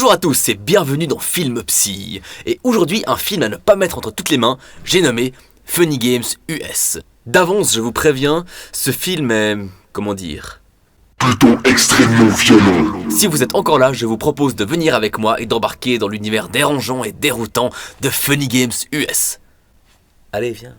Bonjour à tous et bienvenue dans Film Psy. Et aujourd'hui, un film à ne pas mettre entre toutes les mains, j'ai nommé Funny Games US. D'avance, je vous préviens, ce film est... comment dire... plutôt extrêmement violent. Si vous êtes encore là, je vous propose de venir avec moi et d'embarquer dans l'univers dérangeant et déroutant de Funny Games US. Allez, viens.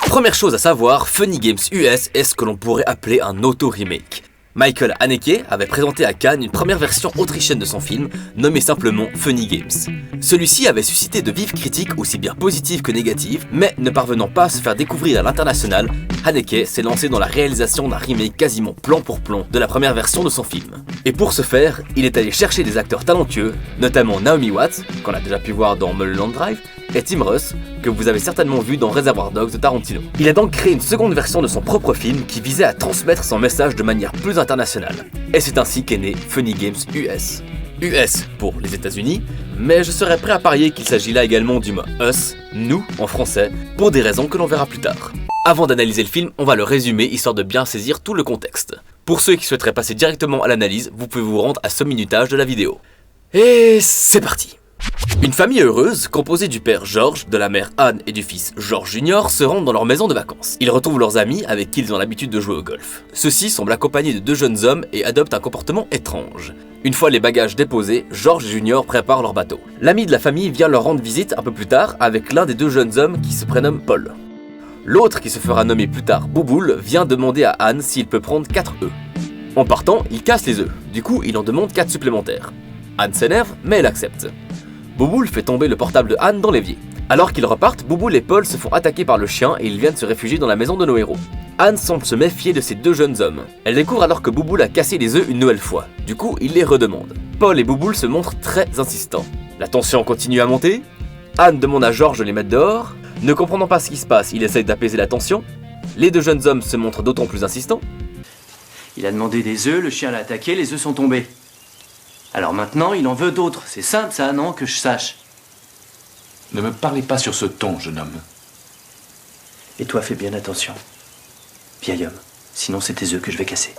Première chose à savoir, Funny Games US est ce que l'on pourrait appeler un auto-remake. Michael Haneke avait présenté à Cannes une première version autrichienne de son film, nommé simplement Funny Games. Celui-ci avait suscité de vives critiques aussi bien positives que négatives, mais ne parvenant pas à se faire découvrir à l'international, Haneke s'est lancé dans la réalisation d'un remake quasiment plan pour plan de la première version de son film. Et pour ce faire, il est allé chercher des acteurs talentueux, notamment Naomi Watts, qu'on a déjà pu voir dans Mulholland Drive, et Tim Russ, que vous avez certainement vu dans Reservoir Dogs de Tarantino. Il a donc créé une seconde version de son propre film qui visait à transmettre son message de manière plus internationale. Et c'est ainsi qu'est né Funny Games US. US pour les États-Unis, mais je serais prêt à parier qu'il s'agit là également du mot us, nous en français, pour des raisons que l'on verra plus tard. Avant d'analyser le film, on va le résumer histoire de bien saisir tout le contexte. Pour ceux qui souhaiteraient passer directement à l'analyse, vous pouvez vous rendre à ce minutage de la vidéo. Et c'est parti! Une famille heureuse, composée du père George, de la mère Anne et du fils George Jr. se rendent dans leur maison de vacances. Ils retrouvent leurs amis avec qui ils ont l'habitude de jouer au golf. Ceux-ci semblent accompagnés de deux jeunes hommes et adoptent un comportement étrange. Une fois les bagages déposés, George Jr. prépare leur bateau. L'ami de la famille vient leur rendre visite un peu plus tard avec l'un des deux jeunes hommes qui se prénomme Paul. L'autre, qui se fera nommer plus tard Bouboule, vient demander à Anne s'il peut prendre 4 œufs. En partant, il casse les œufs. Du coup, il en demande 4 supplémentaires. Anne s'énerve, mais elle accepte. Bouboule fait tomber le portable de Anne dans l'évier. Alors qu'ils repartent, Bouboule et Paul se font attaquer par le chien et ils viennent se réfugier dans la maison de nos héros. Anne semble se méfier de ces deux jeunes hommes. Elle découvre alors que Bouboule a cassé les œufs une nouvelle fois. Du coup, il les redemande. Paul et Bouboule se montrent très insistants. La tension continue à monter. Anne demande à George de les mettre dehors. Ne comprenant pas ce qui se passe, il essaye d'apaiser la tension. Les deux jeunes hommes se montrent d'autant plus insistants. Il a demandé des œufs, le chien l'a attaqué, les œufs sont tombés. Alors maintenant, il en veut d'autres. C'est simple ça, non, que je sache. Ne me parlez pas sur ce ton, jeune homme. Et toi, fais bien attention. Vieil homme. Sinon, c'est tes œufs que je vais casser.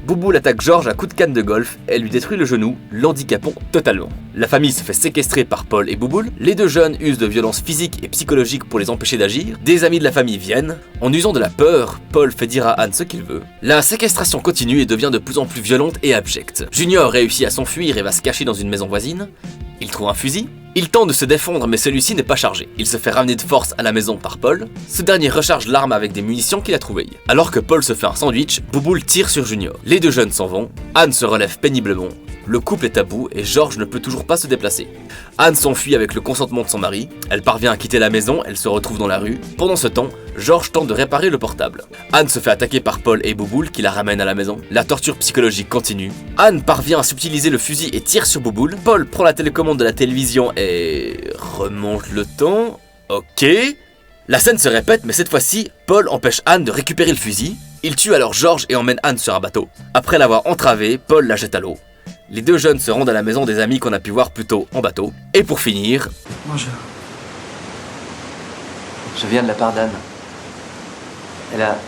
Bouboule attaque George à coups de canne de golf et lui détruit le genou, l'handicapant totalement. La famille se fait séquestrer par Paul et Bouboule, les deux jeunes usent de violences physiques et psychologiques pour les empêcher d'agir, des amis de la famille viennent, en usant de la peur, Paul fait dire à Anne ce qu'il veut. La séquestration continue et devient de plus en plus violente et abjecte. Junior réussit à s'enfuir et va se cacher dans une maison voisine, il trouve un fusil, il tente de se défendre mais celui-ci n'est pas chargé. Il se fait ramener de force à la maison par Paul. Ce dernier recharge l'arme avec des munitions qu'il a trouvées. Alors que Paul se fait un sandwich, Bouboule tire sur Junior. Les deux jeunes s'en vont, Anne se relève péniblement. Le couple est à bout et George ne peut toujours pas se déplacer. Anne s'enfuit avec le consentement de son mari. Elle parvient à quitter la maison, elle se retrouve dans la rue. Pendant ce temps, George tente de réparer le portable. Anne se fait attaquer par Paul et Bouboule qui la ramènent à la maison. La torture psychologique continue. Anne parvient à subtiliser le fusil et tire sur Bouboule. Paul prend la télécommande de la télévision et... remonte le temps. Ok. La scène se répète mais cette fois-ci, Paul empêche Anne de récupérer le fusil. Il tue alors George et emmène Anne sur un bateau. Après l'avoir entravée, Paul la jette à l'eau. Les deux jeunes se rendent à la maison des amis qu'on a pu voir plus tôt en bateau. Et pour finir... Bonjour. Je viens de la part d'Anne.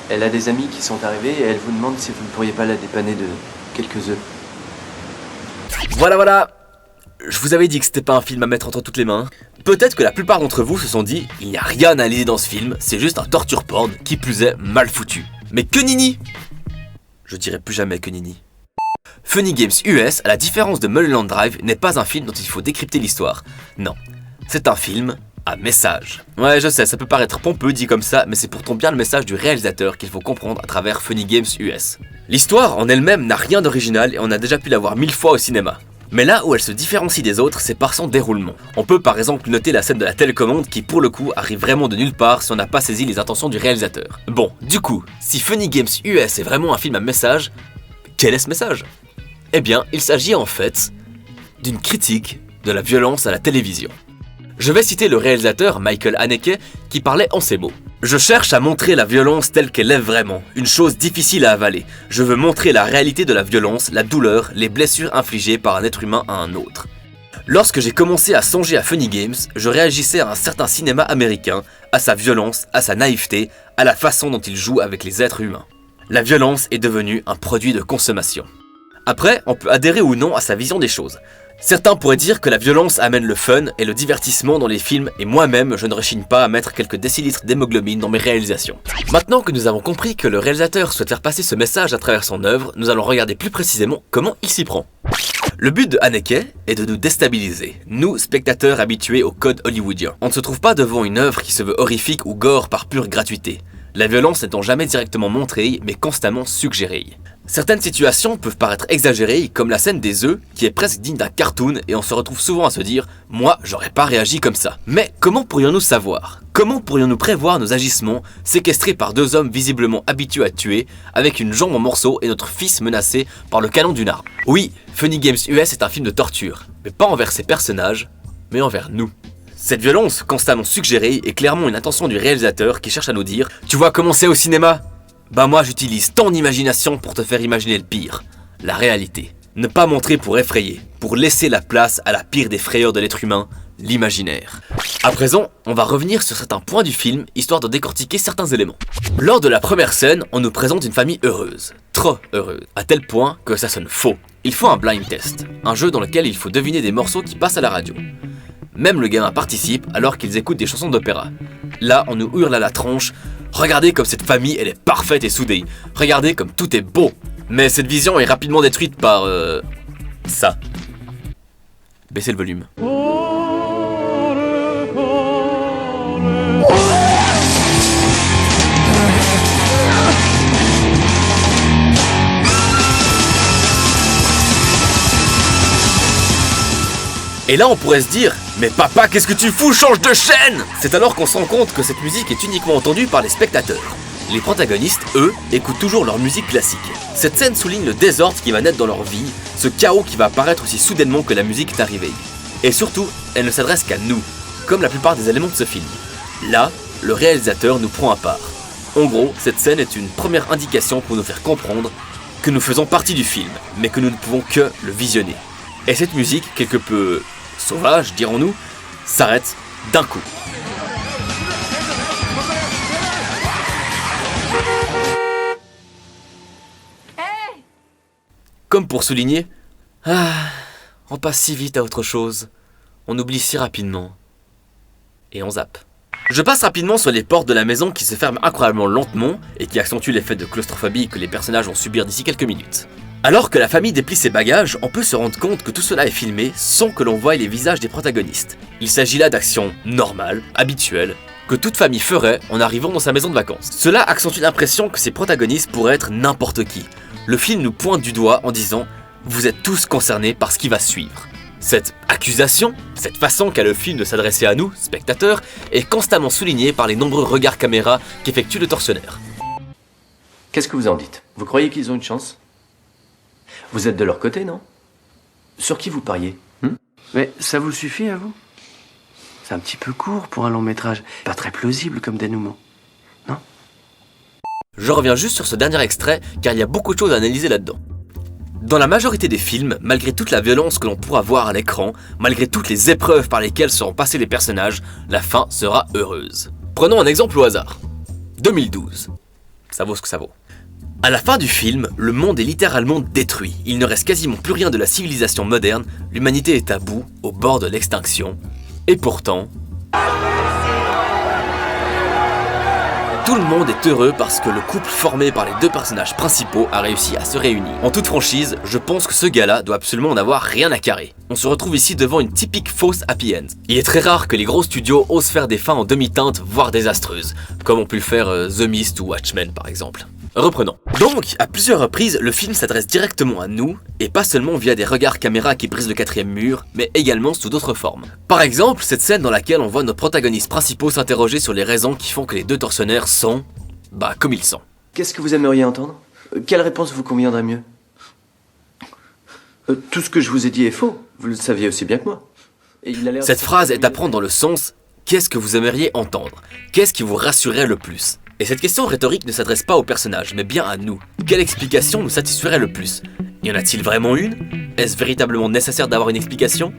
Elle a des amis qui sont arrivés et elle vous demande si vous ne pourriez pas la dépanner de quelques œufs. Voilà. Je vous avais dit que c'était pas un film à mettre entre toutes les mains. Peut-être que la plupart d'entre vous se sont dit « Il n'y a rien à analyser dans ce film, c'est juste un torture porn, qui plus est mal foutu. » Mais que nini! Je dirai plus jamais que nini. Funny Games US, à la différence de Mulholland Drive, n'est pas un film dont il faut décrypter l'histoire. Non, c'est un film à message. Ouais, je sais, ça peut paraître pompeux dit comme ça, mais c'est pourtant bien le message du réalisateur qu'il faut comprendre à travers Funny Games US. L'histoire en elle-même n'a rien d'original et on a déjà pu la voir 1000 fois au cinéma. Mais là où elle se différencie des autres, c'est par son déroulement. On peut par exemple noter la scène de la télécommande qui pour le coup arrive vraiment de nulle part si on n'a pas saisi les intentions du réalisateur. Bon, du coup, si Funny Games US est vraiment un film à message, quel est ce message ? Eh bien, il s'agit en fait d'une critique de la violence à la télévision. Je vais citer le réalisateur Michael Haneke qui parlait en ces mots. « Je cherche à montrer la violence telle qu'elle est vraiment, une chose difficile à avaler. Je veux montrer la réalité de la violence, la douleur, les blessures infligées par un être humain à un autre. Lorsque j'ai commencé à songer à Funny Games, je réagissais à un certain cinéma américain, à sa violence, à sa naïveté, à la façon dont il joue avec les êtres humains. La violence est devenue un produit de consommation. Après, on peut adhérer ou non à sa vision des choses. Certains pourraient dire que la violence amène le fun et le divertissement dans les films, et moi-même, je ne rechigne pas à mettre quelques décilitres d'hémoglobine dans mes réalisations. Maintenant que nous avons compris que le réalisateur souhaite faire passer ce message à travers son œuvre, nous allons regarder plus précisément comment il s'y prend. Le but de Haneke est de nous déstabiliser, nous, spectateurs habitués au code hollywoodien. On ne se trouve pas devant une œuvre qui se veut horrifique ou gore par pure gratuité. La violence n'étant jamais directement montrée, mais constamment suggérée. Certaines situations peuvent paraître exagérées, comme la scène des œufs, qui est presque digne d'un cartoon, et on se retrouve souvent à se dire « Moi, j'aurais pas réagi comme ça ». Mais comment pourrions-nous savoir ? Comment pourrions-nous prévoir nos agissements, séquestrés par deux hommes visiblement habitués à tuer, avec une jambe en morceaux et notre fils menacé par le canon d'une arme ? Oui, Funny Games US est un film de torture, mais pas envers ses personnages, mais envers nous. Cette violence, constamment suggérée, est clairement une intention du réalisateur qui cherche à nous dire « Tu vois comment c'est au cinéma ? Bah moi j'utilise ton imagination pour te faire imaginer le pire, la réalité. Ne pas montrer pour effrayer, pour laisser la place à la pire des frayeurs de l'être humain, l'imaginaire. » À présent, on va revenir sur certains points du film, histoire de décortiquer certains éléments. Lors de la première scène, on nous présente une famille heureuse, trop heureuse, à tel point que ça sonne faux. Il faut un blind test, un jeu dans lequel il faut deviner des morceaux qui passent à la radio. Même le gamin participe alors qu'ils écoutent des chansons d'opéra. Là, on nous hurle à la tronche « Regardez comme cette famille, elle est parfaite et soudée. Regardez comme tout est beau. » Mais cette vision est rapidement détruite par... ça. Baissez le volume. Et là on pourrait se dire « Mais papa, qu'est-ce que tu fous? Change de chaîne !» C'est alors qu'on se rend compte que cette musique est uniquement entendue par les spectateurs. Les protagonistes, eux, écoutent toujours leur musique classique. Cette scène souligne le désordre qui va naître dans leur vie, ce chaos qui va apparaître aussi soudainement que la musique est arrivée. Et surtout, elle ne s'adresse qu'à nous, comme la plupart des éléments de ce film. Là, le réalisateur nous prend à part. En gros, cette scène est une première indication pour nous faire comprendre que nous faisons partie du film, mais que nous ne pouvons que le visionner. Et cette musique, quelque peu sauvage, dirons-nous, s'arrête d'un coup. Comme pour souligner, on passe si vite à autre chose, on oublie si rapidement, et on zappe. Je passe rapidement sur les portes de la maison qui se ferment incroyablement lentement et qui accentuent l'effet de claustrophobie que les personnages vont subir d'ici quelques minutes. Alors que la famille déplie ses bagages, on peut se rendre compte que tout cela est filmé sans que l'on voie les visages des protagonistes. Il s'agit là d'actions normales, habituelles, que toute famille ferait en arrivant dans sa maison de vacances. Cela accentue l'impression que ces protagonistes pourraient être n'importe qui. Le film nous pointe du doigt en disant « Vous êtes tous concernés par ce qui va suivre ». Cette accusation, cette façon qu'a le film de s'adresser à nous, spectateurs, est constamment soulignée par les nombreux regards caméra qu'effectue le tortionnaire. Qu'est-ce que vous en dites? Vous croyez qu'ils ont une chance? Vous êtes de leur côté, non? Sur qui vous pariez? Mais ça vous suffit à vous? C'est un petit peu court pour un long métrage. Pas très plausible comme dénouement. Non? Je reviens juste sur ce dernier extrait car il y a beaucoup de choses à analyser là-dedans. Dans la majorité des films, malgré toute la violence que l'on pourra voir à l'écran, malgré toutes les épreuves par lesquelles seront passés les personnages, la fin sera heureuse. Prenons un exemple au hasard. 2012. Ça vaut ce que ça vaut. À la fin du film, le monde est littéralement détruit. Il ne reste quasiment plus rien de la civilisation moderne, l'humanité est à bout, au bord de l'extinction. Et pourtant... tout le monde est heureux parce que le couple formé par les deux personnages principaux a réussi à se réunir. En toute franchise, je pense que ce gars-là doit absolument en avoir rien à carrer. On se retrouve ici devant une typique fausse happy end. Il est très rare que les gros studios osent faire des fins en demi-teinte, voire désastreuses, comme ont pu le faire The Mist ou Watchmen par exemple. Reprenons. Donc, à plusieurs reprises, le film s'adresse directement à nous, et pas seulement via des regards caméra qui brisent le quatrième mur, mais également sous d'autres formes. Par exemple, cette scène dans laquelle on voit nos protagonistes principaux s'interroger sur les raisons qui font que les deux tortionnaires sont... comme ils sont. Qu'est-ce que vous aimeriez entendre? Quelle réponse vous conviendrait mieux? Tout ce que je vous ai dit est faux. Vous le saviez aussi bien que moi. Et il a l'air Cette phrase est à prendre dans le sens « Qu'est-ce que vous aimeriez entendre? Qu'est-ce qui vous rassurerait le plus ?» Et cette question rhétorique ne s'adresse pas aux personnages, mais bien à nous. Quelle explication nous satisferait le plus? Y en a-t-il vraiment une? Est-ce véritablement nécessaire d'avoir une explication?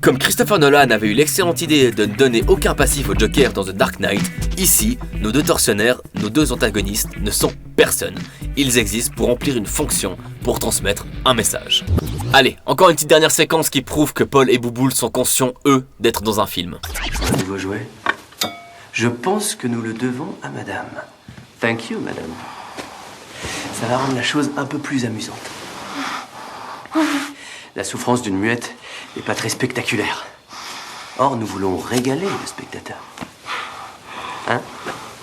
Comme Christopher Nolan avait eu l'excellente idée de ne donner aucun passif au Joker dans The Dark Knight, ici, nos deux tortionnaires, nos deux antagonistes ne sont personne. Ils existent pour remplir une fonction, pour transmettre un message. Allez, encore une petite dernière séquence qui prouve que Paul et Bouboule sont conscients, eux, d'être dans un film. Un nouveau jouet. Je pense que nous le devons à madame. Thank you, madame. Ça va rendre la chose un peu plus amusante. La souffrance d'une muette n'est pas très spectaculaire. Or, nous voulons régaler le spectateur. Hein?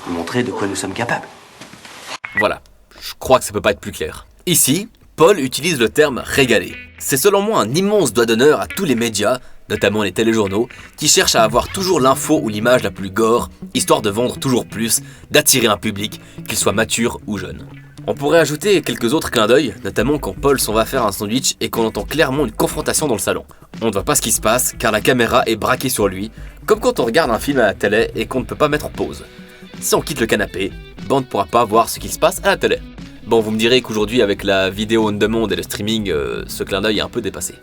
Nous montrer de quoi nous sommes capables. Voilà, je crois que ça peut pas être plus clair. Ici, Paul utilise le terme « régaler ». C'est selon moi un immense doigt d'honneur à tous les médias, notamment les téléjournaux, qui cherchent à avoir toujours l'info ou l'image la plus gore, histoire de vendre toujours plus, d'attirer un public, qu'il soit mature ou jeune. On pourrait ajouter quelques autres clins d'œil, notamment quand Paul s'en va faire un sandwich et qu'on entend clairement une confrontation dans le salon. On ne voit pas ce qui se passe car la caméra est braquée sur lui, comme quand on regarde un film à la télé et qu'on ne peut pas mettre en pause. Si on quitte le canapé, on ne pourra pas voir ce qui se passe à la télé. Bon, vous me direz qu'aujourd'hui avec la vidéo on demand et le streaming, ce clin d'œil est un peu dépassé.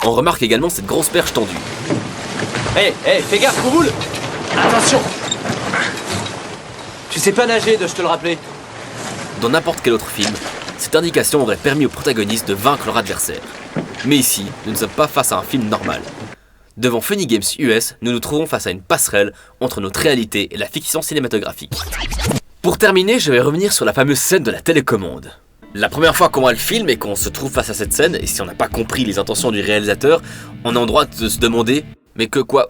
On remarque également cette grosse perche tendue. Hé, fais gaffe, Bouboule! Attention! Tu sais pas nager, je te le rappeler. Dans n'importe quel autre film, cette indication aurait permis aux protagonistes de vaincre leur adversaire. Mais ici, nous ne sommes pas face à un film normal. Devant Funny Games US, nous nous trouvons face à une passerelle entre notre réalité et la fiction cinématographique. Pour terminer, je vais revenir sur la fameuse scène de la télécommande. La première fois qu'on voit le film et qu'on se trouve face à cette scène, et si on n'a pas compris les intentions du réalisateur, on a en droit de se demander « Mais quoi ?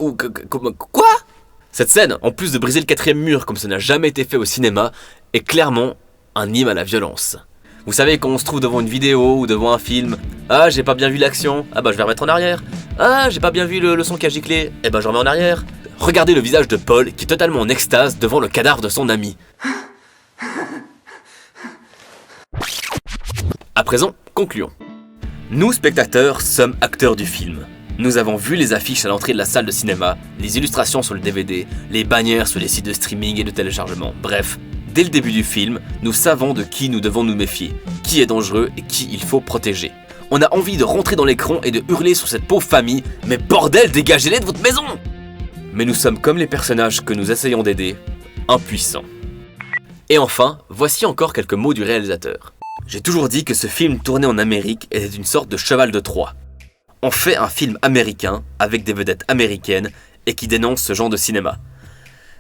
Cette scène, en plus de briser le quatrième mur comme ça n'a jamais été fait au cinéma, est clairement un hymne à la violence. Vous savez, quand on se trouve devant une vidéo ou devant un film, « Ah, j'ai pas bien vu l'action, ah bah je vais remettre en arrière. Ah, j'ai pas bien vu le son qui a giclé, eh ben je remets en arrière. » Regardez le visage de Paul qui est totalement en extase devant le cadavre de son ami. À présent, concluons. Nous, spectateurs, sommes acteurs du film. Nous avons vu les affiches à l'entrée de la salle de cinéma, les illustrations sur le DVD, les bannières sur les sites de streaming et de téléchargement, bref. Dès le début du film, nous savons de qui nous devons nous méfier, qui est dangereux et qui il faut protéger. On a envie de rentrer dans l'écran et de hurler sur cette pauvre famille « Mais bordel, dégagez-les de votre maison !» Mais nous sommes comme les personnages que nous essayons d'aider, impuissants. Et enfin, voici encore quelques mots du réalisateur. J'ai toujours dit que ce film tourné en Amérique était une sorte de cheval de Troie. On fait un film américain, avec des vedettes américaines, et qui dénonce ce genre de cinéma.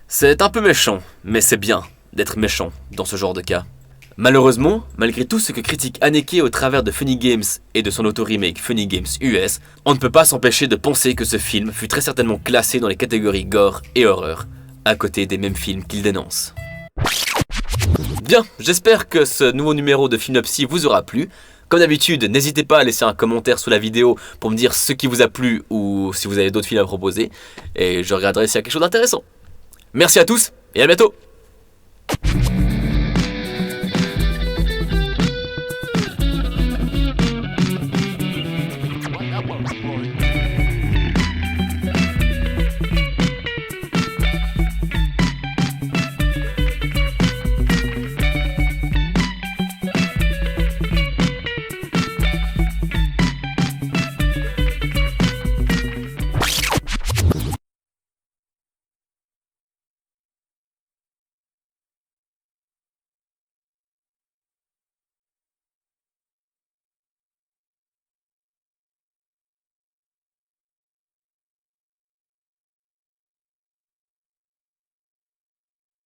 C'est un peu méchant, mais c'est bien d'être méchant dans ce genre de cas. Malheureusement, malgré tout ce que critique Haneke au travers de Funny Games et de son auto-remake Funny Games US, on ne peut pas s'empêcher de penser que ce film fut très certainement classé dans les catégories gore et horreur, à côté des mêmes films qu'il dénonce. Bien, j'espère que ce nouveau numéro de Filmopsy vous aura plu. Comme d'habitude, n'hésitez pas à laisser un commentaire sous la vidéo pour me dire ce qui vous a plu ou si vous avez d'autres films à proposer, et je regarderai s'il y a quelque chose d'intéressant. Merci à tous et à bientôt.